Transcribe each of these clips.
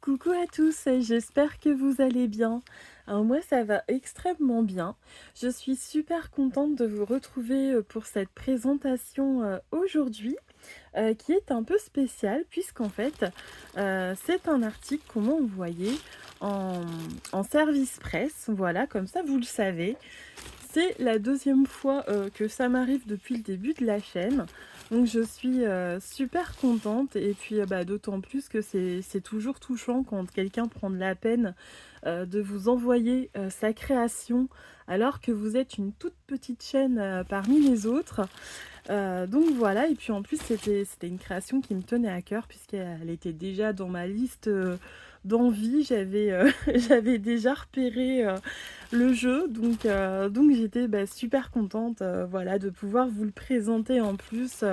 Coucou à tous, j'espère que vous allez bien. Alors moi ça va extrêmement bien. Je suis super contente de vous retrouver pour cette présentation aujourd'hui qui est un peu spéciale puisqu'en fait c'est un article qu'on m'a envoyé en, en service presse. Voilà, comme ça vous le savez. C'est la deuxième fois que ça m'arrive depuis le début de la chaîne. Donc je suis super contente et puis d'autant plus que c'est toujours touchant quand quelqu'un prend de la peine de vous envoyer sa création alors que vous êtes une toute petite chaîne parmi les autres. Donc voilà, et puis en plus c'était une création qui me tenait à cœur puisqu'elle était déjà dans ma liste d'envie. J'avais déjà repéré le jeu, donc j'étais super contente voilà, de pouvoir vous le présenter en plus,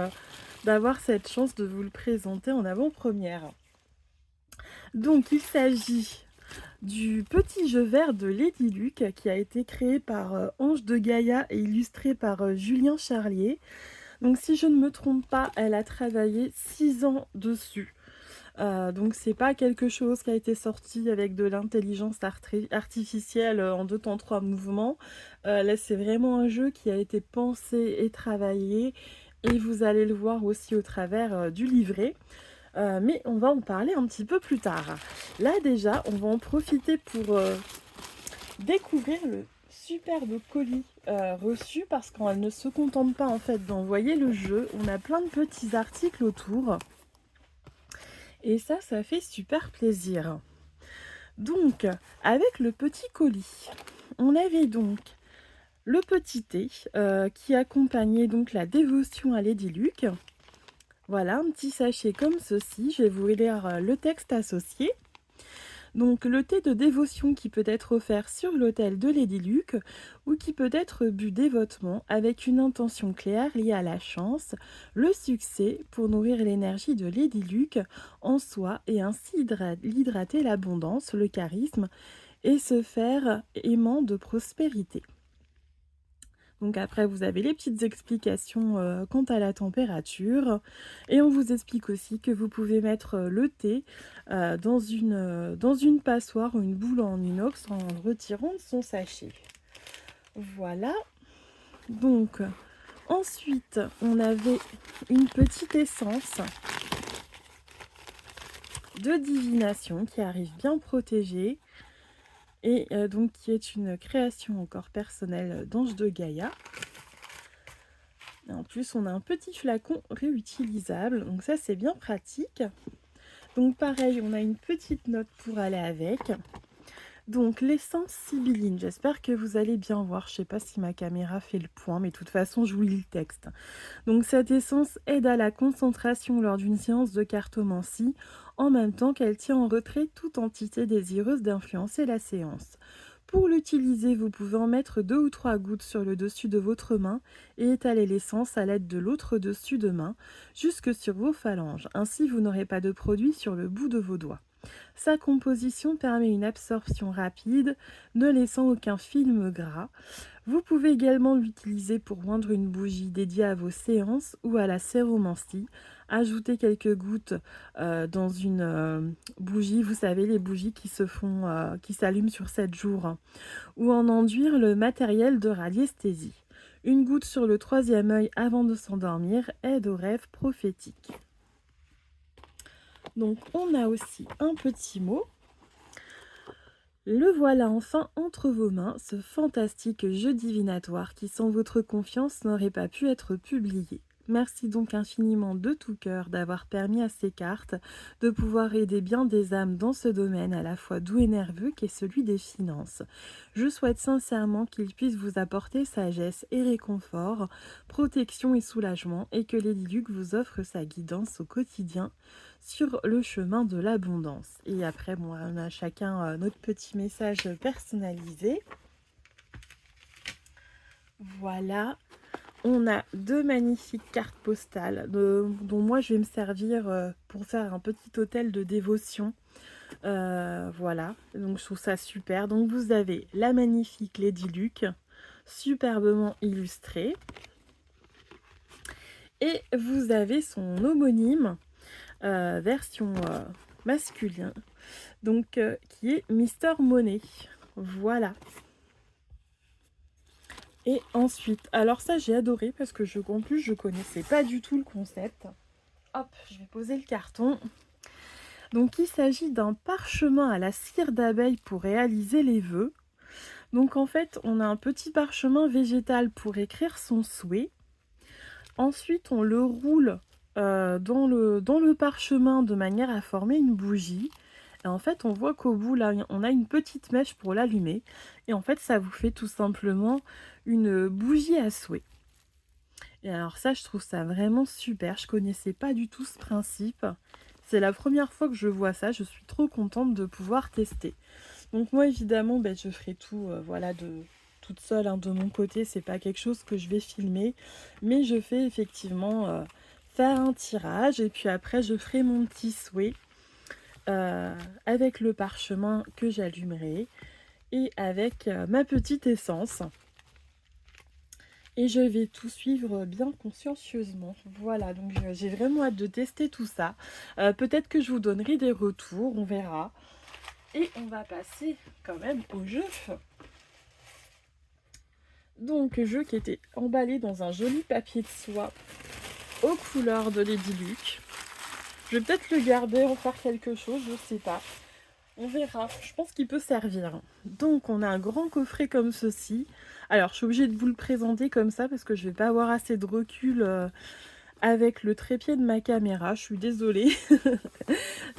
d'avoir cette chance de vous le présenter en avant-première. Donc il s'agit du petit jeu vert de Lady Luck qui a été créé par Ange de Gaïa et illustré par Julien Charlier. Donc si je ne me trompe pas, elle a travaillé 6 ans dessus. Donc c'est pas quelque chose qui a été sorti avec de l'intelligence artificielle en 2 temps 3 mouvements. Là c'est vraiment un jeu qui a été pensé et travaillé et vous allez le voir aussi au travers du livret. Mais on va en parler un petit peu plus tard. Là déjà on va en profiter pour découvrir le superbe colis reçu parce qu'elle ne se contente pas en fait d'envoyer le jeu. On a plein de petits articles autour. Et ça fait super plaisir. Donc, avec le petit colis, on avait donc le petit thé qui accompagnait donc la dévotion à Lady Luck. Voilà, un petit sachet comme ceci. Je vais vous lire le texte associé. Donc le thé de dévotion qui peut être offert sur l'autel de Lady Luck ou qui peut être bu dévotement avec une intention claire liée à la chance, le succès pour nourrir l'énergie de Lady Luck en soi et ainsi l'hydrater l'abondance, le charisme et se faire aimant de prospérité. Donc après, vous avez les petites explications quant à la température. Et on vous explique aussi que vous pouvez mettre le thé dans une passoire ou une boule en inox en le retirant de son sachet. Voilà. Donc, ensuite, on avait une petite essence de divination qui arrive bien protégée. Et donc qui est une création encore personnelle d'Ange de Gaïa. Et en plus, on a un petit flacon réutilisable, donc ça c'est bien pratique. Donc pareil, on a une petite note pour aller avec. Donc l'essence sibylline, j'espère que vous allez bien voir. Je sais pas si ma caméra fait le point, mais de toute façon, je vous lis le texte. Donc cette essence aide à la concentration lors d'une séance de cartomancie, en même temps qu'elle tient en retrait toute entité désireuse d'influencer la séance. Pour l'utiliser, vous pouvez en mettre 2 ou 3 gouttes sur le dessus de votre main et étaler l'essence à l'aide de l'autre dessus de main jusque sur vos phalanges. Ainsi, vous n'aurez pas de produit sur le bout de vos doigts. Sa composition permet une absorption rapide, ne laissant aucun film gras. Vous pouvez également l'utiliser pour joindre une bougie dédiée à vos séances ou à la séromancie. Ajouter quelques gouttes dans une bougie, vous savez, les bougies qui qui s'allument sur 7 jours, ou en enduire le matériel de radiesthésie. Une goutte sur le 3e œil avant de s'endormir aide aux rêves prophétiques. Donc on a aussi un petit mot. Le voilà enfin entre vos mains, ce fantastique jeu divinatoire qui, sans votre confiance, n'aurait pas pu être publié. Merci donc infiniment de tout cœur d'avoir permis à ces cartes de pouvoir aider bien des âmes dans ce domaine à la fois doux et nerveux qu'est celui des finances. Je souhaite sincèrement qu'il puisse vous apporter sagesse et réconfort, protection et soulagement, et que Lady Luck vous offre sa guidance au quotidien sur le chemin de l'abondance. Et après, bon, on a chacun notre petit message personnalisé. Voilà. On a 2 magnifiques cartes postales dont moi je vais me servir pour faire un petit hôtel de dévotion. Voilà, donc je trouve ça super. Donc vous avez la magnifique Lady Luck, superbement illustrée. Et vous avez son homonyme, version masculine, donc qui est Mister Money. Voilà. Et ensuite, alors ça j'ai adoré parce que en plus je connaissais pas du tout le concept. Hop, je vais poser le carton. Donc il s'agit d'un parchemin à la cire d'abeille pour réaliser les vœux. Donc en fait, on a un petit parchemin végétal pour écrire son souhait. Ensuite, on le roule dans le parchemin de manière à former une bougie. Et en fait, on voit qu'au bout, là, on a une petite mèche pour l'allumer. Et en fait, ça vous fait tout simplement une bougie à souhait. Et alors ça, je trouve ça vraiment super. Je connaissais pas du tout ce principe. C'est la première fois que je vois ça. Je suis trop contente de pouvoir tester. Donc moi, évidemment, je ferai tout voilà, toute seule de mon côté. C'est pas quelque chose que je vais filmer. Mais je fais effectivement faire un tirage. Et puis après, je ferai mon petit souhait avec le parchemin que j'allumerai. Et avec ma petite essence. Et je vais tout suivre bien consciencieusement. Voilà, donc j'ai vraiment hâte de tester tout ça. Peut-être que je vous donnerai des retours, on verra. Et on va passer quand même au jeu. Donc, jeu qui était emballé dans un joli papier de soie aux couleurs de Lady Luck. Je vais peut-être le garder, en faire quelque chose, je sais pas. On verra, je pense qu'il peut servir. Donc on a un grand coffret comme ceci. Alors je suis obligée de vous le présenter comme ça parce que je vais pas avoir assez de recul avec le trépied de ma caméra, je suis désolée.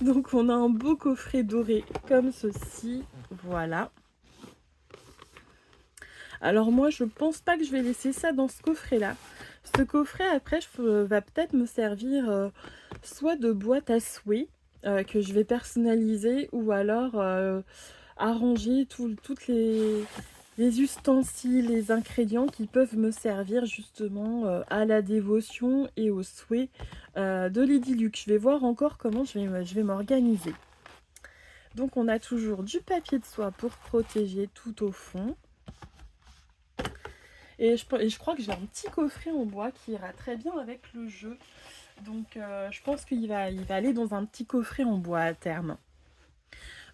Donc on a un beau coffret doré comme ceci, voilà. Alors moi je pense pas que je vais laisser ça dans ce coffret là. Ce coffret après va peut-être me servir soit de boîte à souhait que je vais personnaliser ou alors arranger toutes les ustensiles, les ingrédients qui peuvent me servir justement à la dévotion et au souhait de Lady Luck. Je vais voir encore comment je vais m'organiser. Donc on a toujours du papier de soie pour protéger tout au fond. Et je crois que j'ai un petit coffret en bois qui ira très bien avec le jeu. Donc je pense qu'il va aller dans un petit coffret en bois à terme.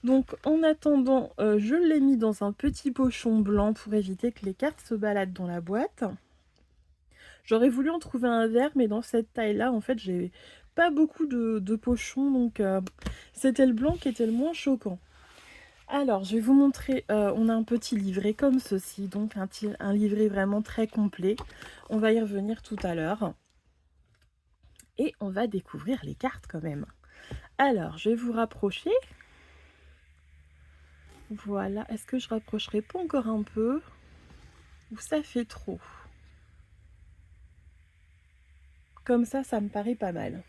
Donc en attendant, je l'ai mis dans un petit pochon blanc pour éviter que les cartes se baladent dans la boîte. J'aurais voulu en trouver un vert, mais dans cette taille-là, en fait, j'ai pas beaucoup de pochons, donc c'était le blanc qui était le moins choquant. Alors, je vais vous montrer, on a un petit livret comme ceci, donc un livret vraiment très complet. On va y revenir tout à l'heure. Et on va découvrir les cartes quand même. Alors, je vais vous rapprocher. Voilà, est-ce que je rapprocherai pas encore un peu? Ou ça fait trop? Comme ça me paraît pas mal.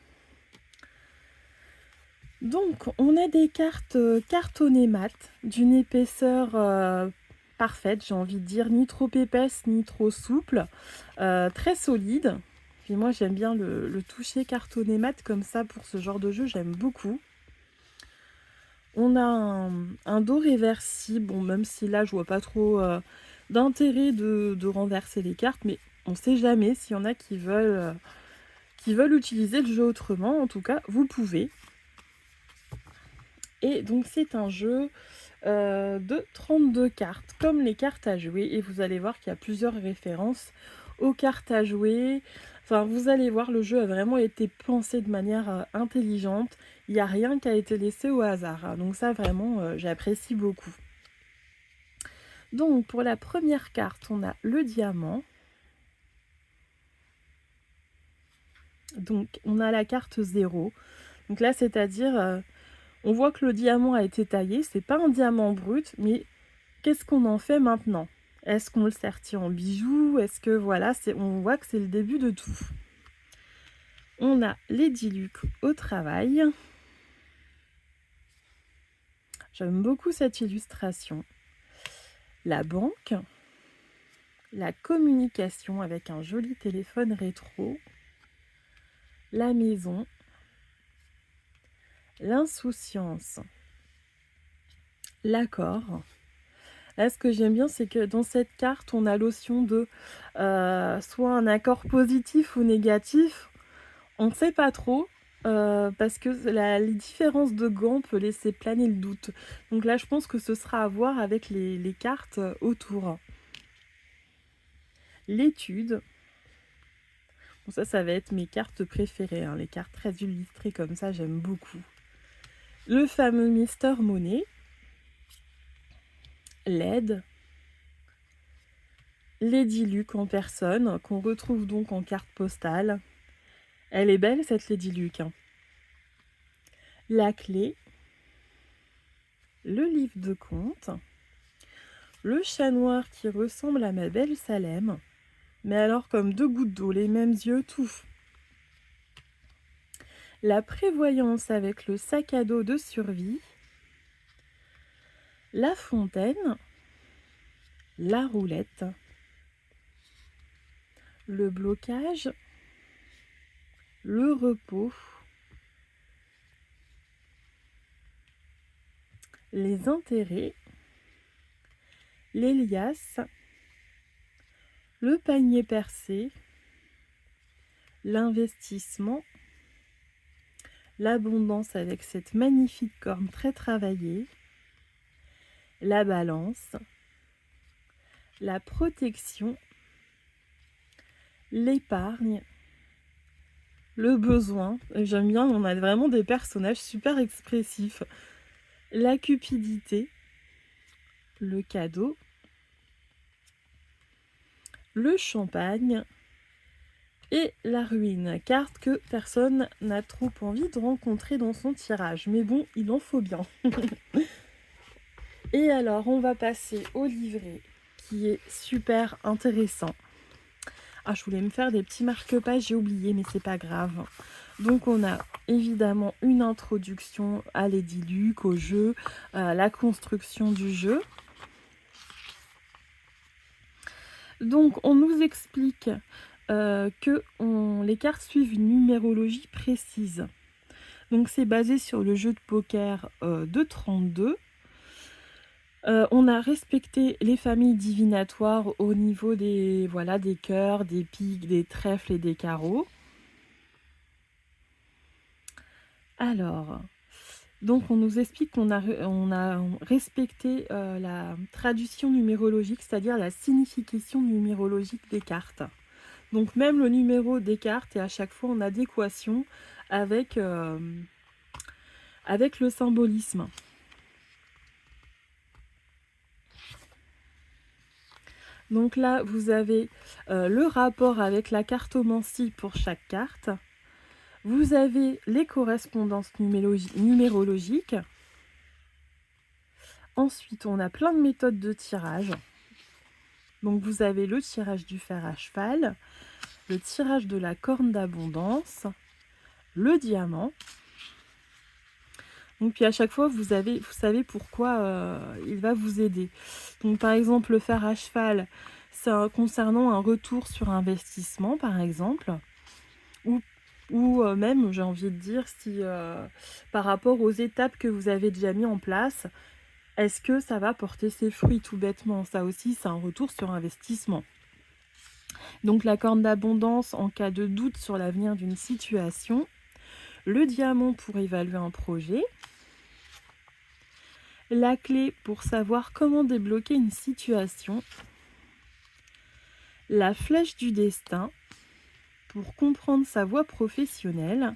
Donc, on a des cartes cartonnées mat, d'une épaisseur parfaite, j'ai envie de dire, ni trop épaisse, ni trop souple, très solide. Puis moi, j'aime bien le toucher cartonné mat comme ça pour ce genre de jeu, j'aime beaucoup. On a un dos réversible, bon, même si là, je vois pas trop d'intérêt de renverser les cartes, mais on sait jamais s'il y en a qui veulent utiliser le jeu autrement. En tout cas, vous pouvez. Et donc c'est un jeu de 32 cartes, comme les cartes à jouer. Et vous allez voir qu'il y a plusieurs références aux cartes à jouer. Enfin, vous allez voir, le jeu a vraiment été pensé de manière intelligente. Il n'y a rien qui a été laissé au hasard. Donc ça, vraiment, j'apprécie beaucoup. Donc, pour la première carte, on a le diamant. Donc, on a la carte 0. Donc là, c'est-à-dire... on voit que le diamant a été taillé, c'est pas un diamant brut, mais qu'est-ce qu'on en fait maintenant? Est-ce qu'on le sertit en bijoux? Est-ce que voilà, on voit que c'est le début de tout. On a Lady Luck au travail. J'aime beaucoup cette illustration. La banque. La communication avec un joli téléphone rétro. La maison. L'insouciance. L'accord. Là, ce que j'aime bien, c'est que dans cette carte, on a l'option de soit un accord positif ou négatif. On ne sait pas trop. parce que les différences de gants peut laisser planer le doute. Donc là, je pense que ce sera à voir avec les cartes autour. L'étude. Bon, ça va être mes cartes préférées, hein, les cartes très illustrées comme ça, j'aime beaucoup. Le fameux Mister Money. L'aide. Lady Luck en personne, qu'on retrouve donc en carte postale. Elle est belle cette Lady Luck, hein. La clé. Le livre de contes. Le chat noir qui ressemble à ma belle Salem. Mais alors comme 2 gouttes d'eau, les mêmes yeux, tout. La prévoyance avec le sac à dos de survie. La fontaine. La roulette. Le blocage. Le repos. Les intérêts. Les liasses. Le panier percé. L'investissement. L'abondance avec cette magnifique corne très travaillée. La balance. La protection. L'épargne. Le besoin. J'aime bien, on a vraiment des personnages super expressifs. La cupidité. Le cadeau. Le champagne. Et la ruine, carte que personne n'a trop envie de rencontrer dans son tirage. Mais bon, il en faut bien. Et alors, on va passer au livret qui est super intéressant. Ah, je voulais me faire des petits marque-pages, j'ai oublié, mais c'est pas grave. Donc, on a évidemment une introduction à Lady Luck, au jeu, la construction du jeu. Donc, on nous explique que les cartes suivent une numérologie précise. Donc, c'est basé sur le jeu de poker de 32. On a respecté les familles divinatoires au niveau des cœurs, des piques, des trèfles et des carreaux. Alors, donc on nous explique qu'on a respecté la traduction numérologique, c'est-à-dire la signification numérologique des cartes. Donc même le numéro des cartes est à chaque fois en adéquation avec le symbolisme. Donc là, vous avez le rapport avec la cartomancie pour chaque carte. Vous avez les correspondances numérologiques. Ensuite, on a plein de méthodes de tirage. Donc vous avez le tirage du fer à cheval, le tirage de la corne d'abondance, le diamant. Donc puis à chaque fois, vous savez pourquoi il va vous aider. Donc par exemple, le fer à cheval, c'est concernant un retour sur investissement, par exemple. Ou même, j'ai envie de dire, si par rapport aux étapes que vous avez déjà mis en place, est-ce que ça va porter ses fruits tout bêtement? Ça aussi, c'est un retour sur investissement. Donc la corne d'abondance en cas de doute sur l'avenir d'une situation. Le diamant pour évaluer un projet. La clé pour savoir comment débloquer une situation. La flèche du destin pour comprendre sa voie professionnelle.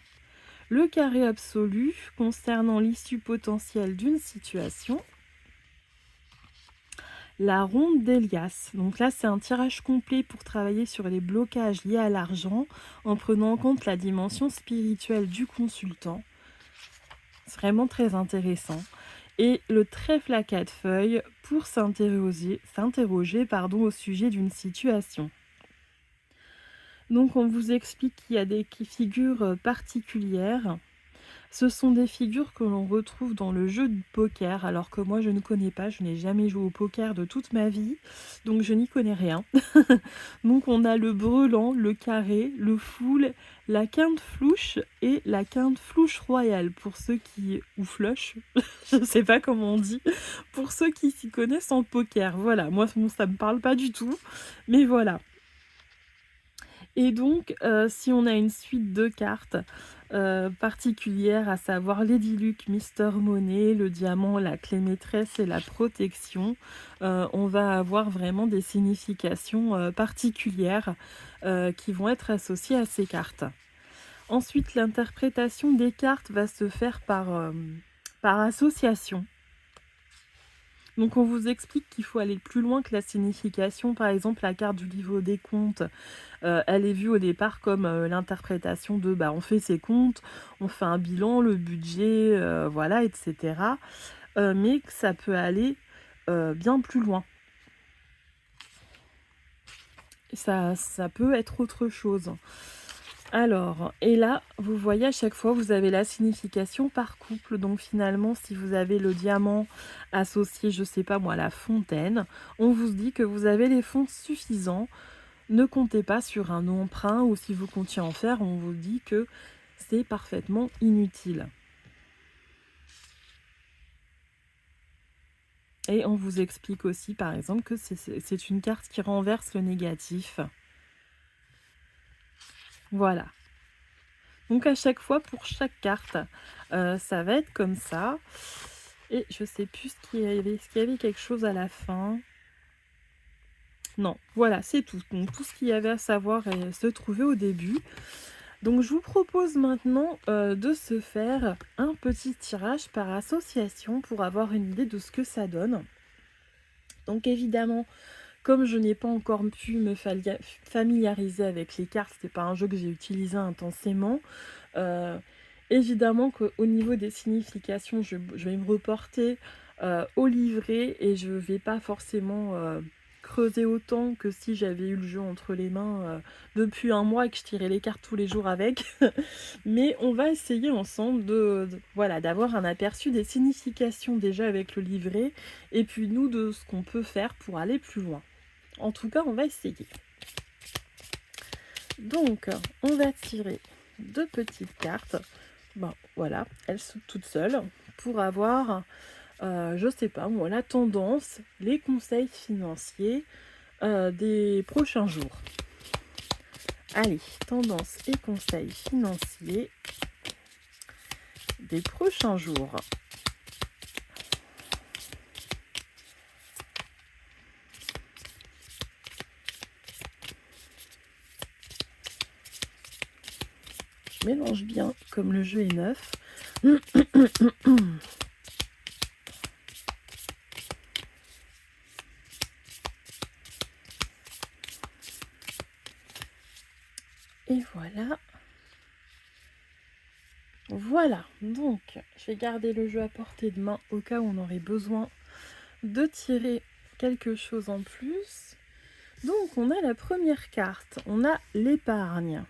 Le carré absolu concernant l'issue potentielle d'une situation. La ronde d'Elias. Donc là, c'est un tirage complet pour travailler sur les blocages liés à l'argent en prenant en compte la dimension spirituelle du consultant. C'est vraiment très intéressant. Et le trèfle à 4 feuilles pour s'interroger au sujet d'une situation. Donc on vous explique qu'il y a des figures particulières. Ce sont des figures que l'on retrouve dans le jeu de poker, alors que moi je ne connais pas, je n'ai jamais joué au poker de toute ma vie, donc je n'y connais rien. Donc on a le brelan, le carré, le full, la quinte flouche et la quinte flouche royale, pour ceux qui... ou flush, je ne sais pas comment on dit, pour ceux qui s'y connaissent en poker. Voilà, moi ça me parle pas du tout, mais voilà. Et donc, si on a une suite de cartes, particulières, à savoir Lady Luck, Mister Money, le diamant, la clé maîtresse et la protection. On va avoir vraiment des significations particulières qui vont être associées à ces cartes. Ensuite, l'interprétation des cartes va se faire par association. Donc on vous explique qu'il faut aller plus loin que la signification. Par exemple, la carte du livre des comptes, elle est vue au départ comme l'interprétation de on fait ses comptes, on fait un bilan, le budget, voilà, etc. Mais que ça peut aller bien plus loin. Ça peut être autre chose. Alors, et là, vous voyez, à chaque fois, vous avez la signification par couple. Donc finalement, si vous avez le diamant associé, je sais pas moi, à la fontaine, on vous dit que vous avez les fonds suffisants. Ne comptez pas sur un emprunt, ou si vous comptiez en faire, on vous dit que c'est parfaitement inutile. Et on vous explique aussi, par exemple, que c'est une carte qui renverse le négatif. Voilà. Donc à chaque fois, pour chaque carte, ça va être comme ça. Et je sais plus ce qu'il y avait. Est-ce qu'il y avait quelque chose à la fin? Non, voilà, c'est tout. Donc tout ce qu'il y avait à savoir se trouvait au début. Donc je vous propose maintenant de se faire un petit tirage par association pour avoir une idée de ce que ça donne. Donc évidemment, comme je n'ai pas encore pu me familiariser avec les cartes, c'est pas un jeu que j'ai utilisé intensément. Évidemment qu'au niveau des significations, je vais me reporter au livret et je ne vais pas forcément creuser autant que si j'avais eu le jeu entre les mains depuis un mois et que je tirais les cartes tous les jours avec. Mais on va essayer ensemble voilà, d'avoir un aperçu des significations déjà avec le livret et puis nous de ce qu'on peut faire pour aller plus loin. En tout cas, on va essayer. Donc, on va tirer 2 petites cartes. Voilà, elles sont toutes seules pour avoir, je sais pas moi, la tendance, les conseils financiers des prochains jours. Allez, tendance et conseils financiers des prochains jours. Je mélange bien comme le jeu est neuf. Et voilà. Voilà, donc je vais garder le jeu à portée de main au cas où on aurait besoin de tirer quelque chose en plus. Donc on a la première carte, on a l'épargne.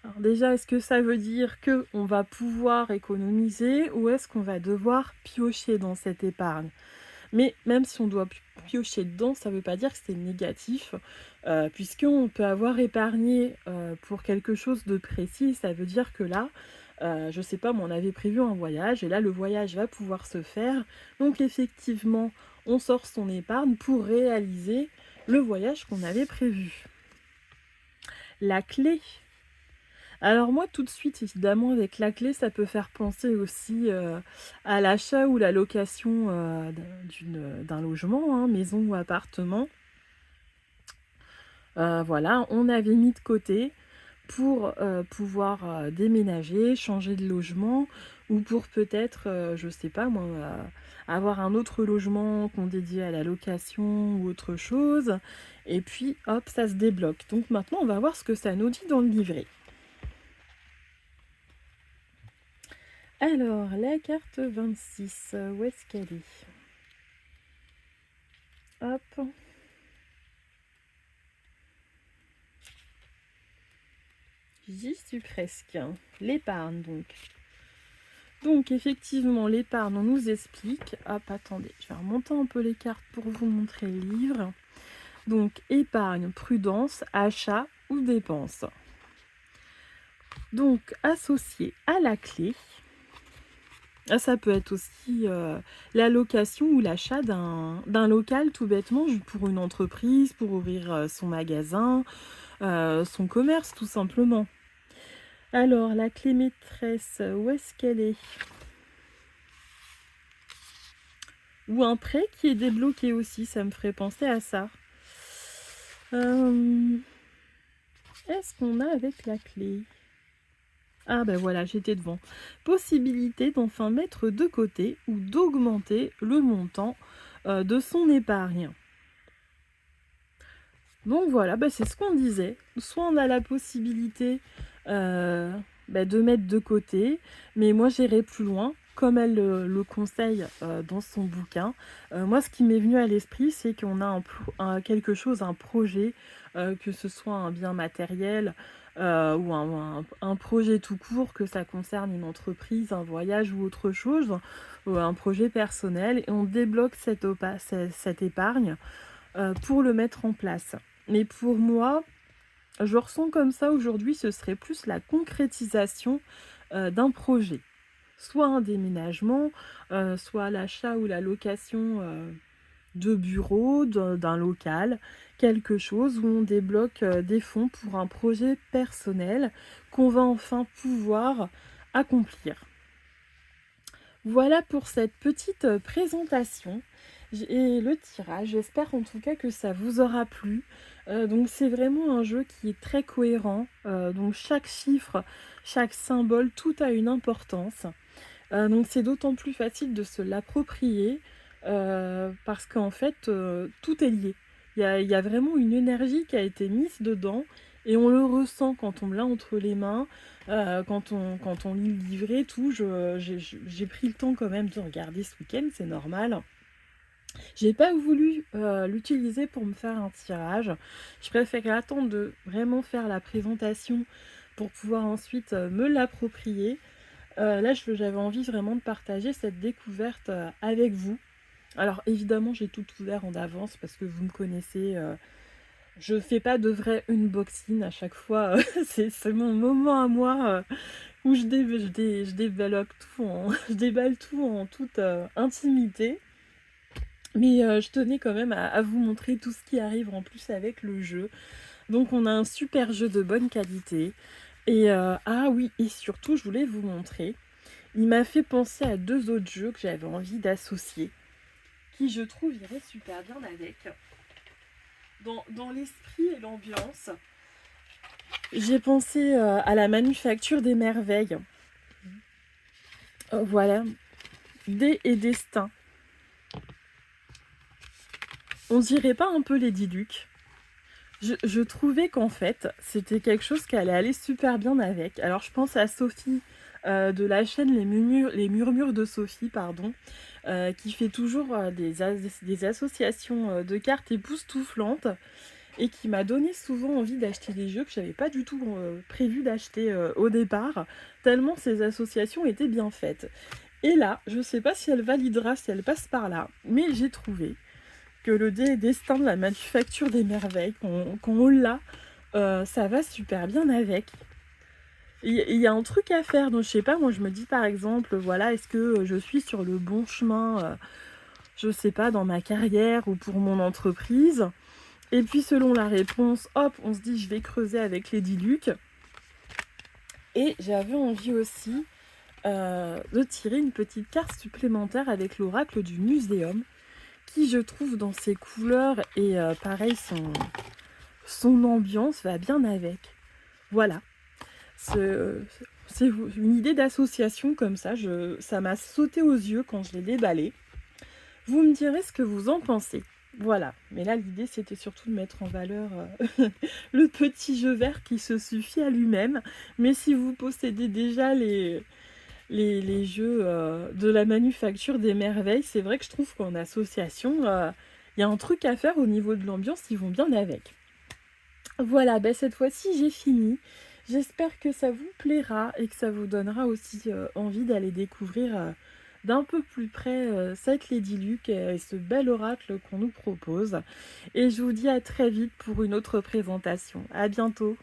Alors déjà, est-ce que ça veut dire qu'on va pouvoir économiser ou est-ce qu'on va devoir piocher dans cette épargne? Mais même si on doit piocher dedans, ça ne veut pas dire que c'est négatif, puisqu'on peut avoir épargné pour quelque chose de précis. Ça veut dire que là, je ne sais pas, mais on avait prévu un voyage, et là, le voyage va pouvoir se faire. Donc effectivement, on sort son épargne pour réaliser le voyage qu'on avait prévu. La clé. Alors moi, tout de suite, évidemment, avec la clé, ça peut faire penser aussi à l'achat ou la location d'un logement, hein, maison ou appartement. Voilà, on avait mis de côté pour pouvoir déménager, changer de logement, ou pour peut-être, je sais pas moi, avoir un autre logement qu'on dédie à la location ou autre chose. Et puis, hop, ça se débloque. Donc maintenant, on va voir ce que ça nous dit dans le livret. Alors, la carte 26, où est-ce qu'elle est? Hop. J'y suis presque. L'épargne, donc. Donc, effectivement, l'épargne, on nous explique. Hop, attendez, je vais remonter un peu les cartes pour vous montrer le livre. Donc, épargne, prudence, achat ou dépense. Donc, associé à la clé. Ça peut être aussi la location ou l'achat d'un local tout bêtement pour une entreprise, pour ouvrir son magasin, son commerce tout simplement. Alors, la clé maîtresse, où est-ce qu'elle est? Ou un prêt qui est débloqué aussi, ça me ferait penser à ça. Est-ce qu'on a avec la clé? Ah ben voilà, j'étais devant. Possibilité d'enfin mettre de côté ou d'augmenter le montant de son épargne. Donc voilà, bah, c'est ce qu'on disait. Soit on a la possibilité de mettre de côté, mais moi j'irai plus loin, comme elle le conseille dans son bouquin. Moi, ce qui m'est venu à l'esprit, c'est qu'on a quelque chose, un projet, que ce soit un bien matériel ou un projet tout court, que ça concerne une entreprise, un voyage ou autre chose, ou un projet personnel, et on débloque cette épargne pour le mettre en place. Mais pour moi, je ressens comme ça aujourd'hui, ce serait plus la concrétisation d'un projet. Soit un déménagement, soit l'achat ou la location de bureau, d'un local, quelque chose où on débloque des fonds pour un projet personnel qu'on va enfin pouvoir accomplir. Voilà pour cette petite présentation et le tirage. J'espère en tout cas que ça vous aura plu. Donc c'est vraiment un jeu qui est très cohérent. Donc chaque chiffre, chaque symbole, tout a une importance. Donc c'est d'autant plus facile de se l'approprier parce qu'en fait tout est lié. Il y a vraiment une énergie qui a été mise dedans et on le ressent quand on l'a entre les mains, quand on lit le livret, tout. J'ai pris le temps quand même de regarder ce week-end, c'est normal. J'ai pas voulu l'utiliser pour me faire un tirage. Je préférais attendre de vraiment faire la présentation pour pouvoir ensuite me l'approprier. Là, j'avais envie vraiment de partager cette découverte avec vous. Alors évidemment, j'ai tout ouvert en avance parce que vous me connaissez. Je fais pas de vrai unboxing à chaque fois. C'est mon moment à moi où je développe tout je déballe tout en toute intimité. Mais je tenais quand même à vous montrer tout ce qui arrive en plus avec le jeu. Donc on a un super jeu de bonne qualité. Et ah oui, et surtout, je voulais vous montrer. Il m'a fait penser à 2 autres jeux que j'avais envie d'associer, qui je trouve iraient super bien avec. Dans l'esprit et l'ambiance, j'ai pensé à la Manufacture des Merveilles. Voilà, Dés et Destin. On dirait pas un peu Lady Luck? Je trouvais qu'en fait, c'était quelque chose qui allait aller super bien avec. Alors je pense à Sophie de la chaîne Les Murmures de Sophie, pardon, qui fait toujours des associations de cartes époustouflantes et qui m'a donné souvent envie d'acheter des jeux que j'avais pas du tout prévu d'acheter au départ, tellement ces associations étaient bien faites. Et là, je sais pas si elle validera, si elle passe par là, mais j'ai trouvé que le destin de la Manufacture des Merveilles, quand on l'a, ça va super bien avec. Il y a un truc à faire, donc je sais pas, moi je me dis par exemple, voilà, est-ce que je suis sur le bon chemin, je sais pas, dans ma carrière ou pour mon entreprise. Et puis selon la réponse, hop, on se dit je vais creuser avec Lady Luck. Et j'avais envie aussi de tirer une petite carte supplémentaire avec l'oracle du muséum, qui je trouve dans ses couleurs et pareil son ambiance va bien avec. Voilà. C'est une idée d'association comme ça, ça m'a sauté aux yeux quand je l'ai déballé. Vous me direz ce que vous en pensez. Voilà, mais là l'idée c'était surtout de mettre en valeur le petit jeu vert qui se suffit à lui-même. Mais si vous possédez déjà les jeux de la Manufacture des Merveilles, c'est vrai que je trouve qu'en association, il y a un truc à faire au niveau de l'ambiance, ils vont bien avec. Voilà, cette fois-ci j'ai fini. J'espère que ça vous plaira et que ça vous donnera aussi envie d'aller découvrir d'un peu plus près cette Lady Luck et ce bel oracle qu'on nous propose. Et je vous dis à très vite pour une autre présentation. À bientôt!